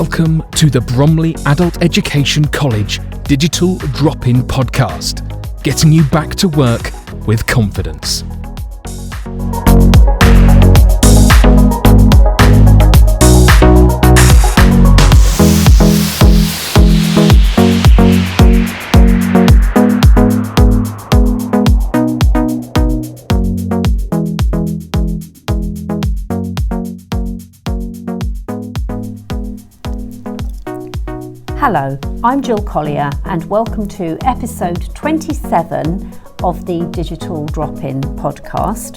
Welcome to the Bromley Adult Education College Digital Drop-In Podcast, getting you back to work with confidence. Hello, I'm Jill Collier and welcome to episode 27 of the Digital Drop-In podcast.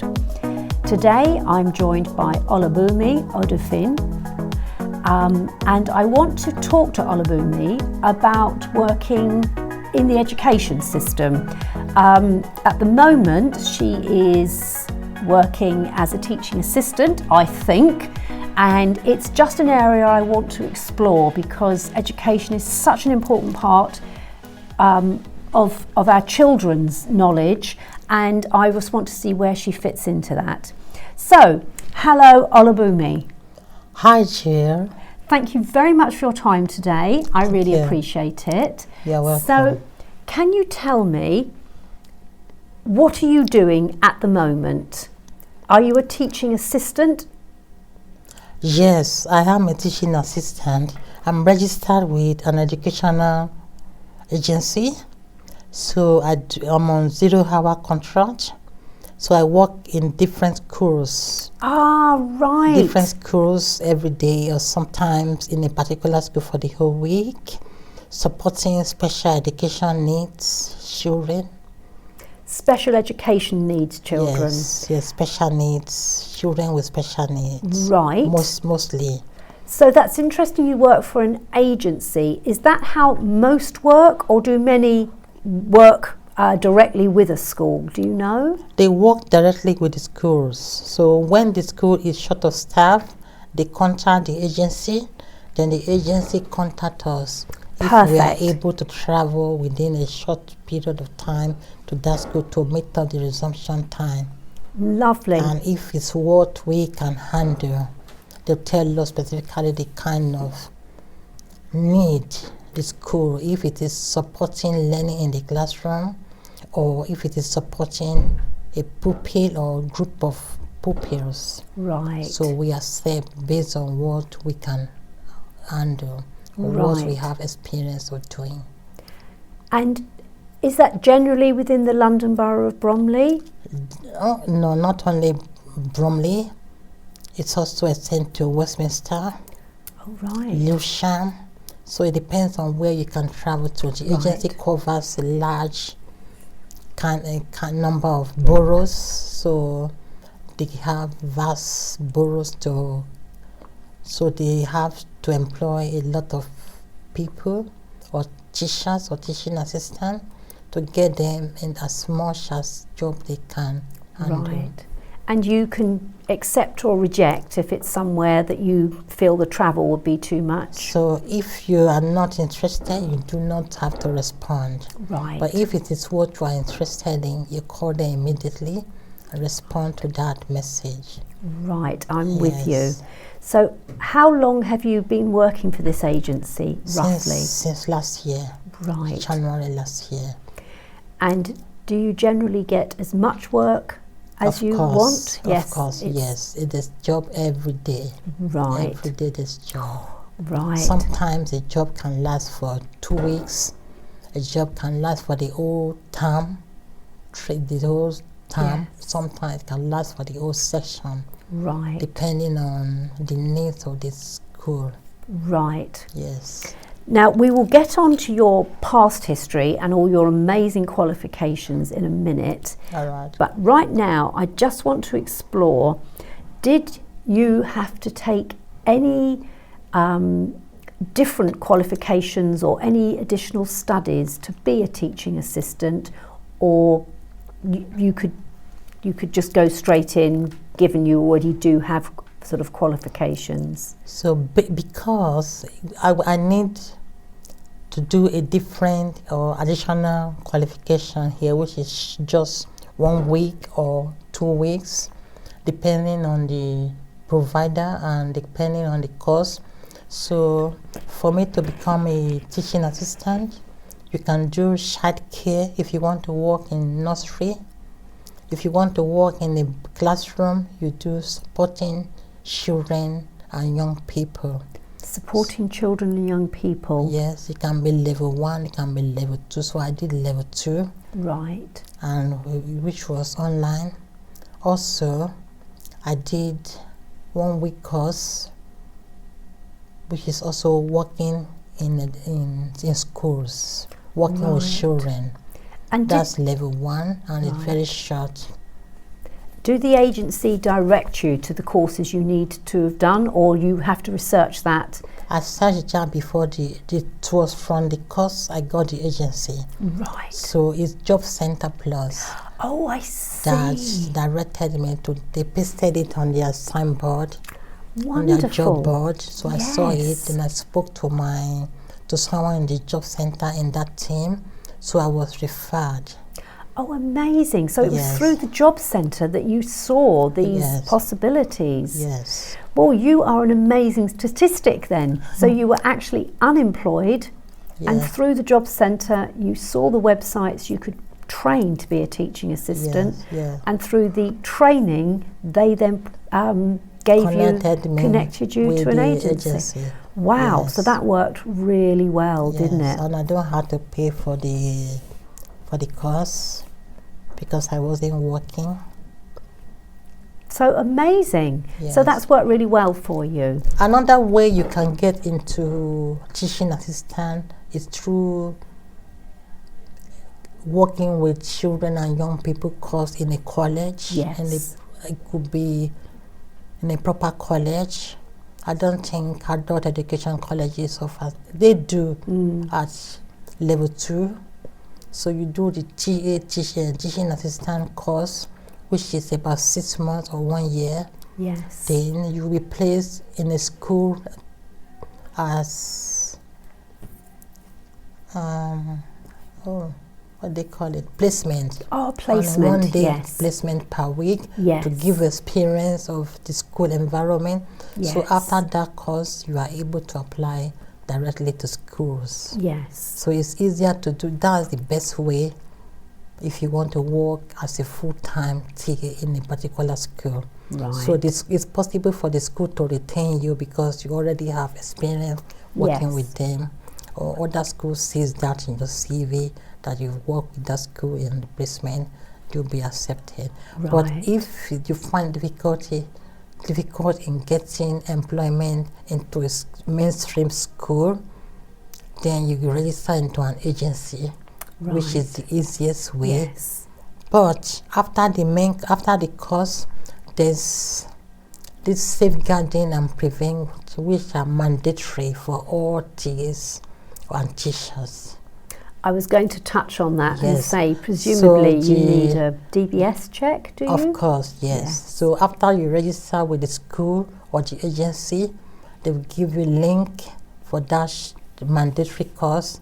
Today I'm joined by Olabunmi Odofin and I want to talk to Olabunmi about working in the education system. At the moment she is working as a teaching assistant, I think, and it's just an area I want to explore because education is such an important part of our children's knowledge, and I just want to see where she fits into that. So, hello Olabunmi. Hi Jill. Thank you very much for your time today. I really appreciate it. You're welcome. So, can you tell me, what are you doing at the moment? Are you a teaching assistant? Yes, I am a teaching assistant. I'm registered with an educational agency. So I'm on 0-hour contract. So I work in different schools. Ah, right. Different schools every day or sometimes in a particular school for the whole week, supporting special education needs children. Special education needs children. Yes, special needs, children with special needs. Right. Mostly. So that's interesting, you work for an agency. Is that how most work, or do many work directly with a school? Do you know? They work directly with the schools. So when the school is short of staff, they contact the agency, then the agency contact us. Perfect. If we are able to travel within a short period of time to that school to meet up the resumption time. Lovely. And if it's what we can handle, they'll tell us specifically the kind of need the school, if it is supporting learning in the classroom or if it is supporting a pupil or group of pupils. Right. So we accept based on what we can handle or what we have experience of doing. And is that generally within the London Borough of Bromley? Oh, no, not only Bromley. It's also extended to Westminster, Oh, right. Lewisham. So it depends on where you can travel to. The agency covers a large number of boroughs. So they have vast boroughs so they have to employ a lot of people or teachers or teaching assistants to get them in as much as job they can handle. Right. And you can accept or reject if it's somewhere that you feel the travel would be too much. So if you are not interested, you do not have to respond. Right. But if it is what you are interested in, you call them immediately and respond to that message. Right, I'm with you. So how long have you been working for this agency, roughly? Since last year. Right. January last year. And do you generally get as much work as you want? Of course, yes. It is job every day. Right. Every day there's job. Right. Sometimes a job can last for 2 weeks. A job can last for the whole term. Sometimes it can last for the whole section. Right. Depending on the needs of the school. Right. Yes. Now, we will get on to your past history and all your amazing qualifications in a minute. All right. But right now, I just want to explore, did you have to take any different qualifications or any additional studies to be a teaching assistant, or you could just go straight in, given you already do have sort of qualifications? So because I need to do a different or additional qualification here, which is just 1 week or 2 weeks, depending on the provider and depending on the course. So for me to become a teaching assistant, you can do child care if you want to work in nursery. If you want to work in a classroom, you do supporting children and young people. Supporting children and young people. Yes, it can be level 1, it can be level 2. So I did level 2. Right. And which was online. Also, I did 1 week course, which is also working in schools, working with children. And that's level 1, and it's very short. Do the agency direct you to the courses you need to have done, or you have to research that? I searched that before it was from the course I got the agency. Right. So it's Job Center Plus. Oh, I see. That directed me to, they pasted it on their signboard, Wonderful. on their job board. So yes. I saw it and I spoke to someone in the job center in that team. So I was referred. Oh, amazing. So it was through the job centre that you saw these possibilities. Yes. Well, you are an amazing statistic then. So you were actually unemployed and through the job centre you saw the websites you could train to be a teaching assistant, and through the training they then connected you to an agency. Wow, yes. So that worked really well, didn't it? And I don't have to pay for the course because I wasn't working. So amazing. Yes. So that's worked really well for you. Another way you can get into teaching assistant is through working with children and young people course in a college. Yes. And it could be in a proper college. I don't think adult education colleges offer. They do at level 2. So you do the teaching assistant course, which is about 6 months or 1 year. Yes. Then you will be placed in a school as what they call it, placement. Oh, placement. 1 day placement per week to give experience of the school environment. Yes. So after that course, you are able to apply directly to schools. Yes. So it's easier to do. That's the best way if you want to work as a full-time teacher in a particular school. Right. So it's possible for the school to retain you because you already have experience working with them, or other schools sees that in your CV that you've worked with that school in the placement, you'll be accepted. Right. But if you find difficult in getting employment into a mainstream school, then you register into an agency, which is the easiest way. Yes. But after the course, there's this safeguarding and prevent, which are mandatory for all TAs and teachers. I was going to touch on that and say, presumably you need a DBS check, do you? Of course, yes. So after you register with the school or the agency, they will give you a link for that mandatory course,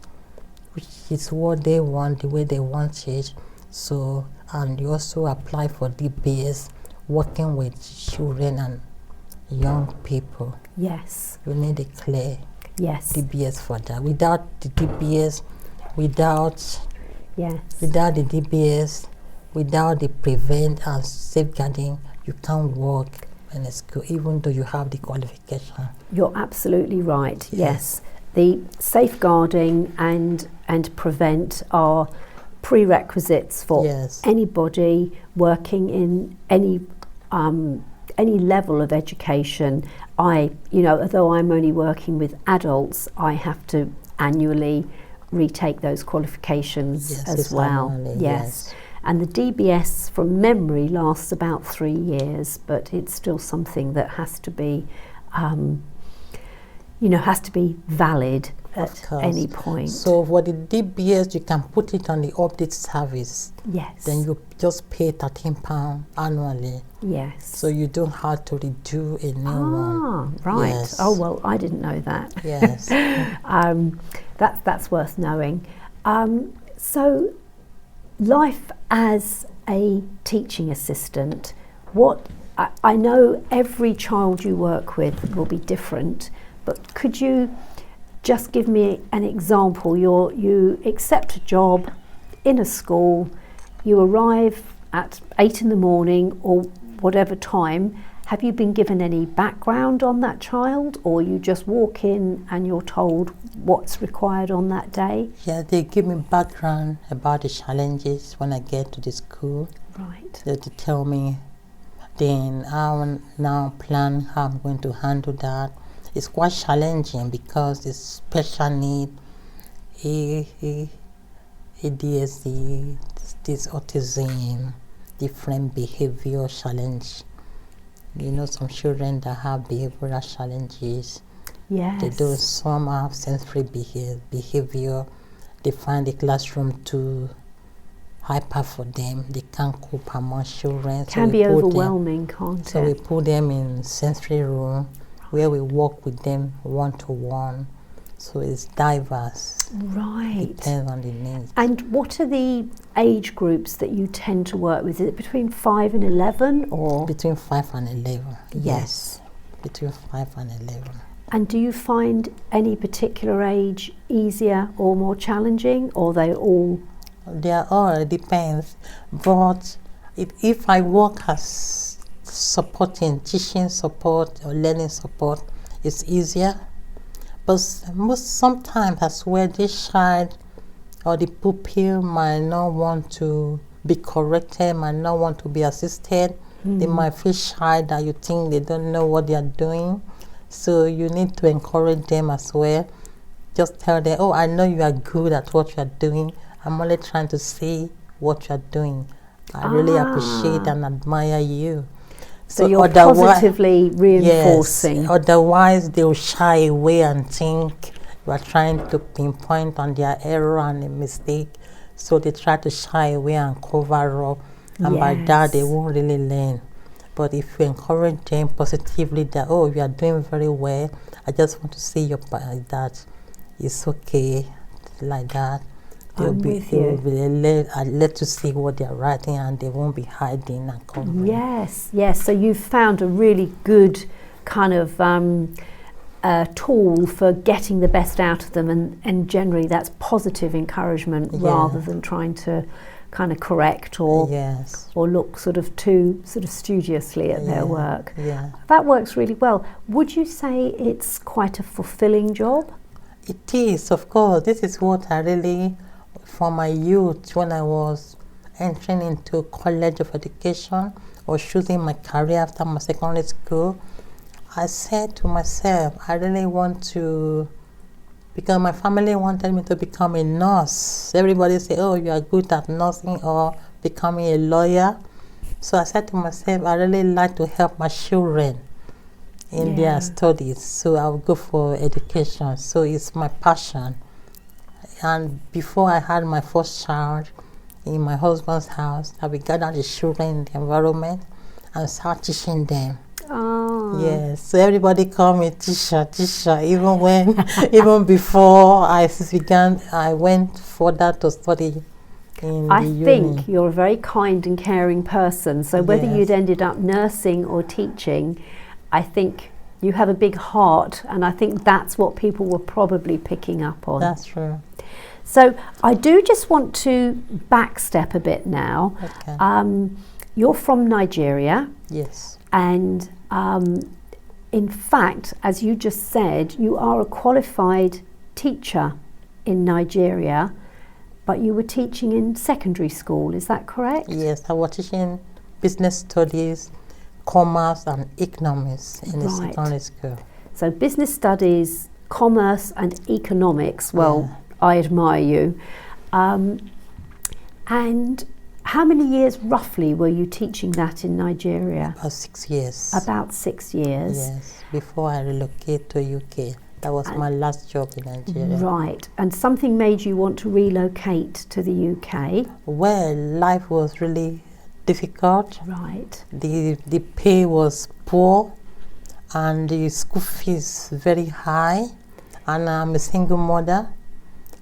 which is what they want, the way they want it. So, and you also apply for DBS, working with children and young people. Yes. You need a clear DBS for that. Without the DBS, without the DBS, without the prevent and safeguarding, you can't work in a school, even though you have the qualification. You're absolutely right. Yes. The safeguarding and prevent are prerequisites for anybody working in any level of education. Although I'm only working with adults, I have to annually retake those qualifications as well. Yes. And the DBS from memory lasts about 3 years, but it's still something that has to be valid at any point. So for the DBS, you can put it on the update service. Yes. Then you just pay £13 annually. Yes. So you don't have to redo a new one. Right. Yes. Oh, well, I didn't know that. Yes. That's worth knowing. So life as a teaching assistant, I know every child you work with will be different, but could you just give me an example? You accept a job in a school, you arrive at 8 in the morning or whatever time. Have you been given any background on that child, or you just walk in and you're told what's required on that day? Yeah, they give me background about the challenges when I get to the school. Right. They tell me, then I will now plan how I'm going to handle that. It's quite challenging because it's special need, ADHD, this autism, different behavior challenge. You know, some children that have behavioral challenges. Yes. They do, some have sensory behavior. They find the classroom too hyper for them. They can't cope among children. Can be overwhelming, can't it? So we put them in sensory room where we work with them one-to-one. So it's diverse. Right. Depends on the needs. And what are the age groups that you tend to work with? Is it between 5 and 11 or? Between 5 and 11. Yes. Between 5 and 11. And do you find any particular age easier or more challenging, or they all? They are all, it depends. But if I work as supporting, teaching support or learning support, it's easier. But sometimes as well, this child or the pupil might not want to be corrected, might not want to be assisted. They might feel shy that you think they don't know what they are doing. So you need to encourage them as well. Just tell them, oh, I know you are good at what you are doing. I'm only trying to see what you are doing. I really appreciate and admire you. So you're positively reinforcing. Yes, otherwise they will shy away and think you are trying to pinpoint on their error and a mistake. So they try to shy away and cover up. And by that, they won't really learn. But if you encourage them positively that, oh, you are doing very well, I just want to see your that it's okay, like that. They'll be let to see what they're writing, and they won't be hiding and covering. Yes, yes. So you've found a really good kind of tool for getting the best out of them, and generally that's positive encouragement rather than trying to kind of correct or look sort of too sort of studiously at their work. Yeah. That works really well. Would you say it's quite a fulfilling job? It is, of course. This is what I really, from my youth, when I was entering into college of education or choosing my career after my secondary school, I said to myself, I really want to, because my family wanted me to become a nurse. Everybody say, oh, you are good at nursing or becoming a lawyer. So I said to myself, I really like to help my children in their studies. So I'll go for education. So it's my passion. And before I had my first child in my husband's house, I would gather the children in the environment and start teaching them. Oh. Yes, so everybody called me teacher, even when, even before I went further to study in the uni. I think you're a very kind and caring person, so whether you'd ended up nursing or teaching, I think you have a big heart, and I think that's what people were probably picking up on. That's true. So I do just want to backstep a bit now. Okay. You're from Nigeria. Yes. And in fact, as you just said, you are a qualified teacher in Nigeria, but you were teaching in secondary school, is that correct? Yes, I was teaching business studies, commerce and economics in the secondary school. So business studies, commerce and economics, well, I admire you. And how many years roughly were you teaching that in Nigeria? About 6 years. About 6 years. Yes, before I relocated to UK. That was my last job in Nigeria. Right, and something made you want to relocate to the UK? Well, life was really difficult. Right. The pay was poor and the school fees very high, and I'm a single mother.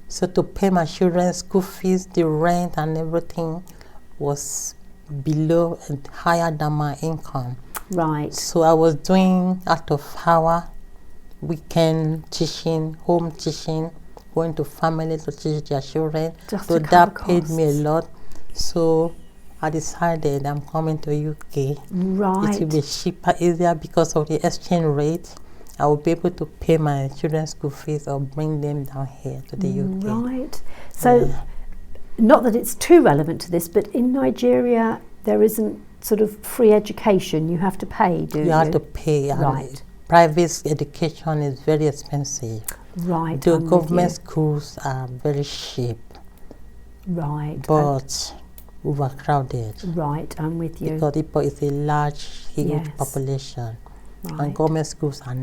So to pay my children's school fees, the rent and everything was below and higher than my income. Right. So I was doing out of hour weekend teaching, home teaching, going to family to teach their children. Just So to cover that paid me a costs. lot. So I decided I'm coming to UK. Right. It will be cheaper, easier because of the exchange rate. I will be able to pay my children's school fees or bring them down here to the UK. Right. So, not that it's too relevant to this, but in Nigeria, there isn't sort of free education. You have to pay, do you? You have to pay. Right. Private education is very expensive. Right. The I'm with government you. schools are very cheap, Right. but overcrowded. Right. I'm with you. Because Ipo is a large, huge Yes. population. And Right. government schools are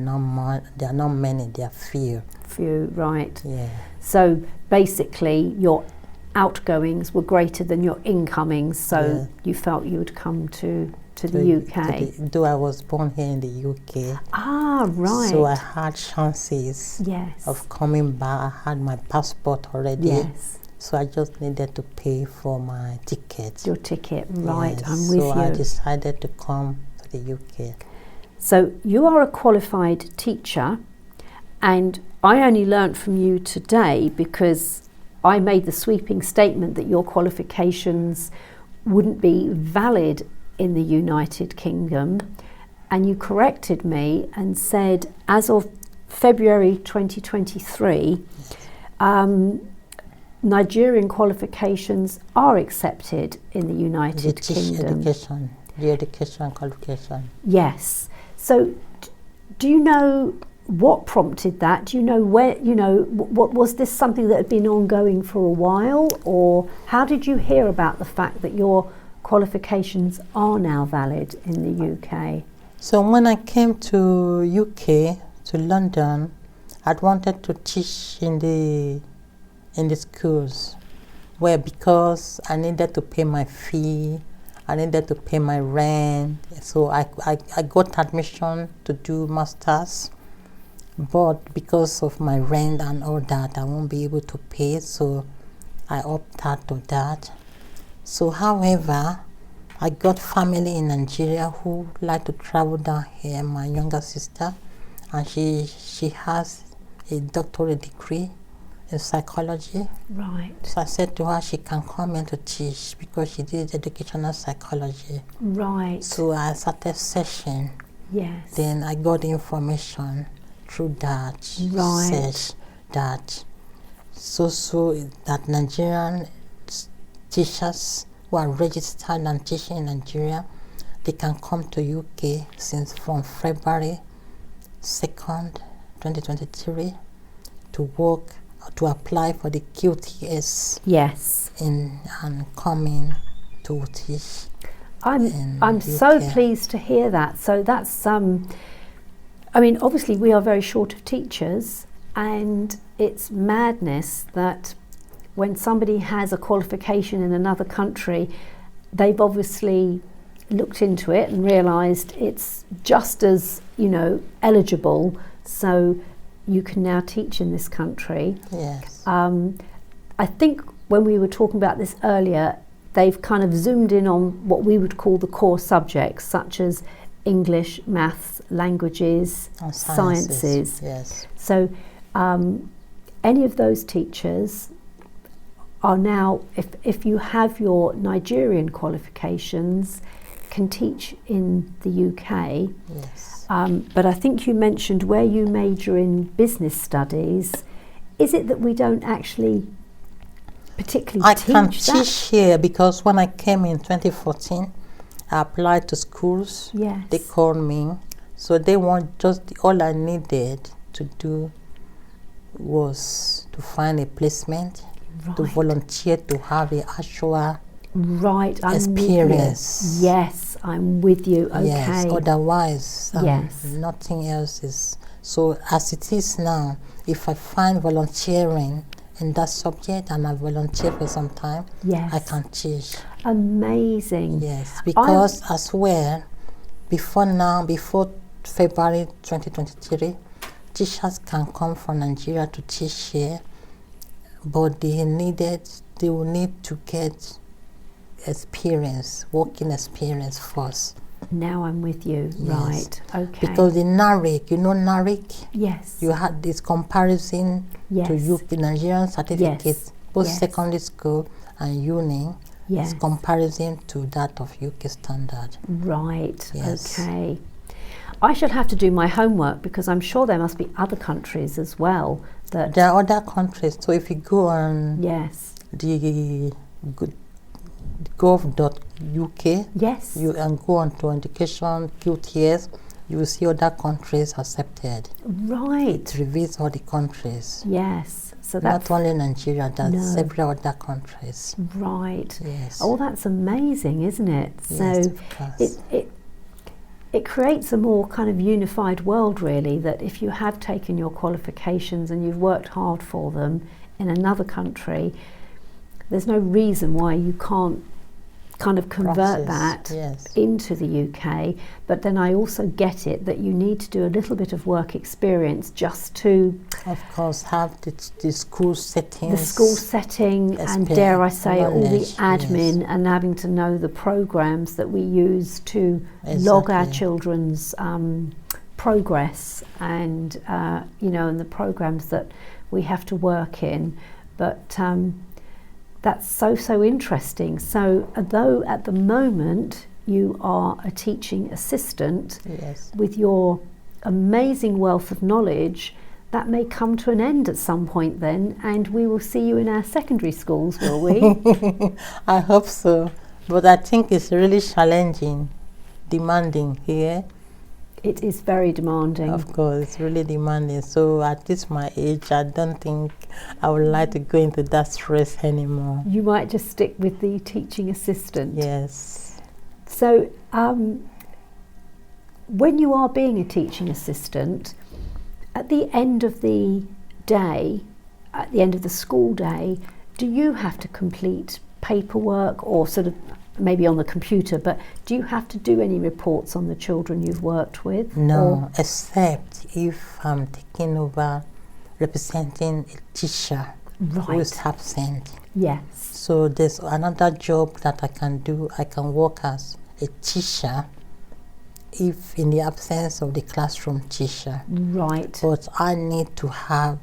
there are not many, they are few. Few. Right. Yeah. So basically, your outgoings were greater than your incomings, so Yeah. you felt you would come to the UK. Though I was born here in the UK, Ah, right. so I had chances yes. of coming back. I had my passport already, Yes. so I just needed to pay for my ticket. Your ticket. Right. Yes, I'm with so you. I decided to come to the UK. So you are a qualified teacher, and I only learnt from you today because I made the sweeping statement that your qualifications wouldn't be valid in the United Kingdom, and you corrected me and said as of February 2023, Nigerian qualifications are accepted in the United Kingdom. The education qualification. Yes. So, do you know what prompted that? Do you know where, what was this something that had been ongoing for a while, or how did you hear about the fact that your qualifications are now valid in the UK? So when I came to UK, to London, I'd wanted to teach in the schools, where because I needed to pay my fee, I needed to pay my rent, so I got admission to do masters, but because of my rent and all that, I won't be able to pay, so I opted to that. So however, I got family in Nigeria who like to travel down here, my younger sister, and she has a doctorate degree in psychology. Right. So I said to her she can come in to teach because she did educational psychology. Right. So I started searching. Yes. Then I got information through that Right. search that that Nigerian teachers who are registered and teaching in Nigeria, they can come to UK from February 2nd, 2023 to work, to apply for the QTS Yes. and come in to teach. I'm so UK. pleased to hear that. So that's I mean, obviously we are very short of teachers, and it's madness that when somebody has a qualification in another country, they've obviously looked into it and realised it's just as, eligible, so you can now teach in this country. Yes. I think when we were talking about this earlier, they've kind of zoomed in on what we would call the core subjects, such as English, maths, languages, And sciences. Yes. So any of those teachers are now, if you have your Nigerian qualifications, can teach in the UK. Yes. But I think you mentioned where you major in business studies. Is it that we don't actually particularly I teach can that? teach here because when I came in 2014, I applied to schools. Yes. They called me. So they want all I needed to do was to find a placement, to Right. volunteer, to have the actual Right, I'm experience. with you. Yes, I'm with you. Okay. Yes, otherwise Yes. nothing else is. So as it is now, if I find volunteering in that subject and I volunteer for some time, Yes. I can teach. Amazing. Yes, because as well, before February 2023, teachers can come from Nigeria to teach here, but they will need to get working experience first. Now I'm with you. Yes. Right. Okay. Because the NARIC, you know NARIC? yes. You had this comparison yes. to UK Nigerian certificates, both Yes. secondary school and uni. Yes. It's comparison to that of UK standard. Right. Yes. Okay. I shall have to do my homework because I'm sure there must be other countries as well that. There are other countries, so if you go on Yes. the gov.uk, Yes. you and go on to education QTS, you will see other countries accepted. Right. It reveals all the countries. Yes. So that's Not only Nigeria, there's No. several other countries. right. Yes. Oh, that's amazing, isn't it? Yes, So of course. it creates a more kind of unified world, really, that if you have taken your qualifications and you've worked hard for them in another country, there's no reason why you can't kind of convert Process, that yes. into the UK. But then I also get it that you need to do a little bit of work experience just to Of course, have the school settings. the school setting and, dare I say, all the knowledge, admin yes. and having to know the programs that we use to log our Exactly. children's progress and and the programs that we have to work in. But that's so interesting. So although at the moment you are a teaching assistant, Yes. with your amazing wealth of knowledge, that may come to an end at some point then, and we will see you in our secondary schools, will we? I hope so. But I think it's really challenging, demanding here. It is very demanding. Of course, it's really demanding. So at this my age, I don't think I would like to go into that stress anymore. You might just stick with the teaching assistant. Yes. So when you are being a teaching assistant, at the end of the day, at the end of the school day, do you have to complete paperwork or sort of maybe on the computer, but do you have to do any reports on the children you've worked with? No, except if I'm taking over representing a teacher who is Right. absent. Yes. So there's another job that I can do. I can work as a teacher if in the absence of the classroom teacher. Right. But I need to have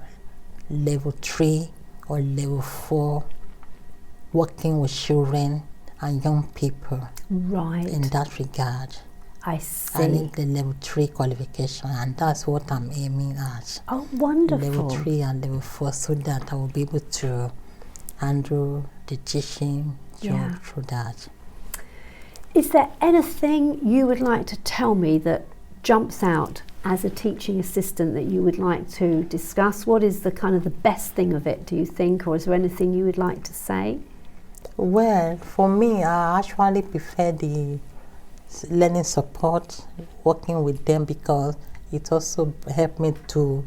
level 3 or level 4 working with children and young people Right. in that regard. I I see. need the level 3 qualification, and that's what I'm aiming at. Oh, wonderful. Level 3 and level 4, so that I will be able to handle the teaching job Yeah. through that. Is there anything you would like to tell me that jumps out as a teaching assistant that you would like to discuss? What is the kind of the best thing of it, do you think, or is there anything you would like to say? Well, for me, I actually prefer the learning support, working with them, because it also helped me to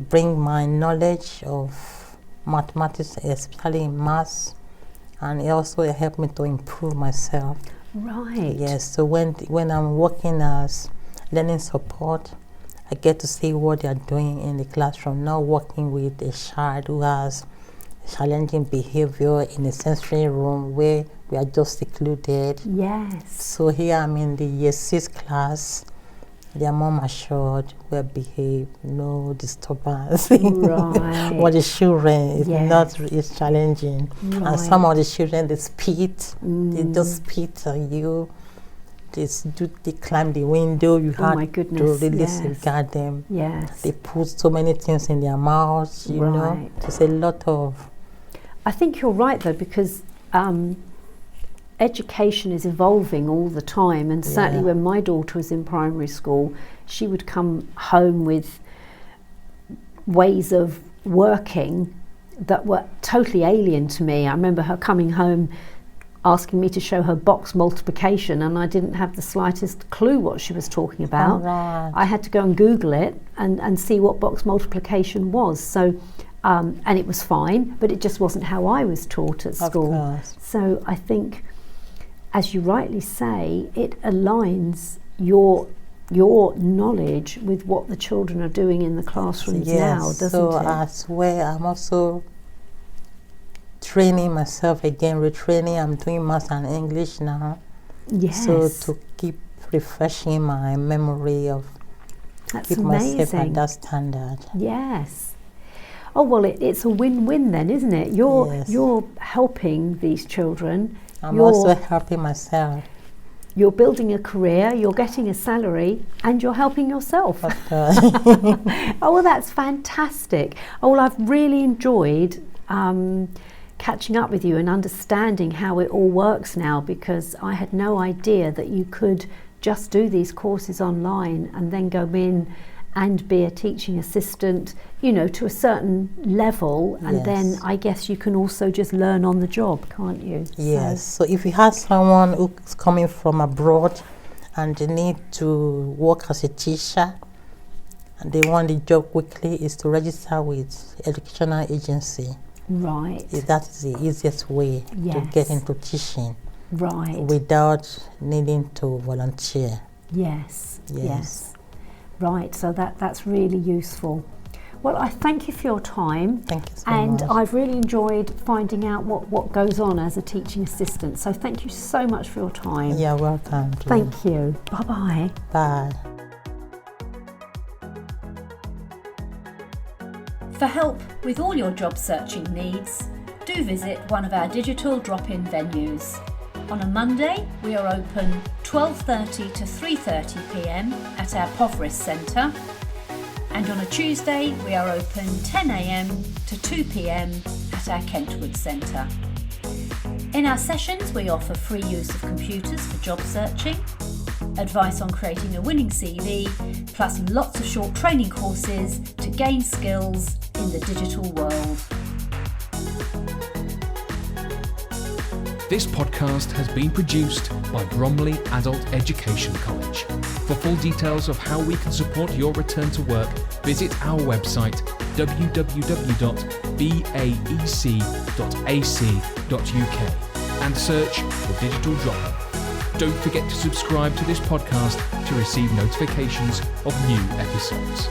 bring my knowledge of mathematics, especially in maths, and it also helped me to improve myself. Right. Yes, so when I'm working as learning support, I get to see what they are doing in the classroom, not working with a child who has challenging behavior in a sensory room where we are just secluded. Yes. So here I'm in the year 6 class. They are more matured, well behaved, no disturbance. Right. What the children is Yes. not is challenging. Right. And some of the children they spit, they Mm. just spit on you. They climb the window. You Oh my have to goodness, really yes. safeguard them. Yes. They put so many things in their mouths, you know. Right. There's a lot of I think you're right though, because education is evolving all the time, and certainly Yeah. when my daughter was in primary school, she would come home with ways of working that were totally alien to me. I remember her coming home asking me to show her box multiplication, and I didn't have the slightest clue what she was talking about. Right. I had to go and Google it and see what box multiplication was. So, and it was fine, but it just wasn't how I was taught at Of school. course. So I think, as you rightly say, it aligns your knowledge with what the children are doing in the classrooms now, doesn't so it? as well, I'm also training myself again, retraining. I'm doing maths and English now. Yes. So to refreshing my memory of That's keep myself at amazing. that standard. Yes. Oh well, it's a win-win then, isn't it? Yes. You're helping these children. I'm You're- also helping myself. You're building a career. You're getting a salary, and you're helping yourself. Of course. Oh well, that's fantastic. Oh well, I've really enjoyed catching up with you and understanding how it all works now, because I had no idea that you could just do these courses online and then go in and be a teaching assistant, you know, to a certain level, and then Yes. I guess you can also just learn on the job, can't you? Yes. So if you have someone who's coming from abroad and they need to work as a teacher and they want the job quickly, is to register with educational agency. Right. That is the easiest way to Yes. get into teaching Right. without needing to volunteer. Yes. Yes. Yes. Right. So that's really useful. Well, I thank you for your time. Thank you so And much. I've really enjoyed finding out what goes on as a teaching assistant. So thank you so much for your time. You're welcome. Jane. Thank you. Bye-bye. Bye. For help with all your job searching needs, do visit one of our digital drop-in venues. On a Monday, we are open 12:30 to 3:30 p.m. at our Poveris Centre, and on a Tuesday, we are open 10 a.m. to 2 p.m. at our Kentwood Centre. In our sessions, we offer free use of computers for job searching, advice on creating a winning CV, plus lots of short training courses to gain skills in the digital world. This podcast has been produced by Bromley Adult Education College. For full details of how we can support your return to work, visit our website www.baec.ac.uk and search for Digital Drop-In. Don't forget to subscribe to this podcast to receive notifications of new episodes.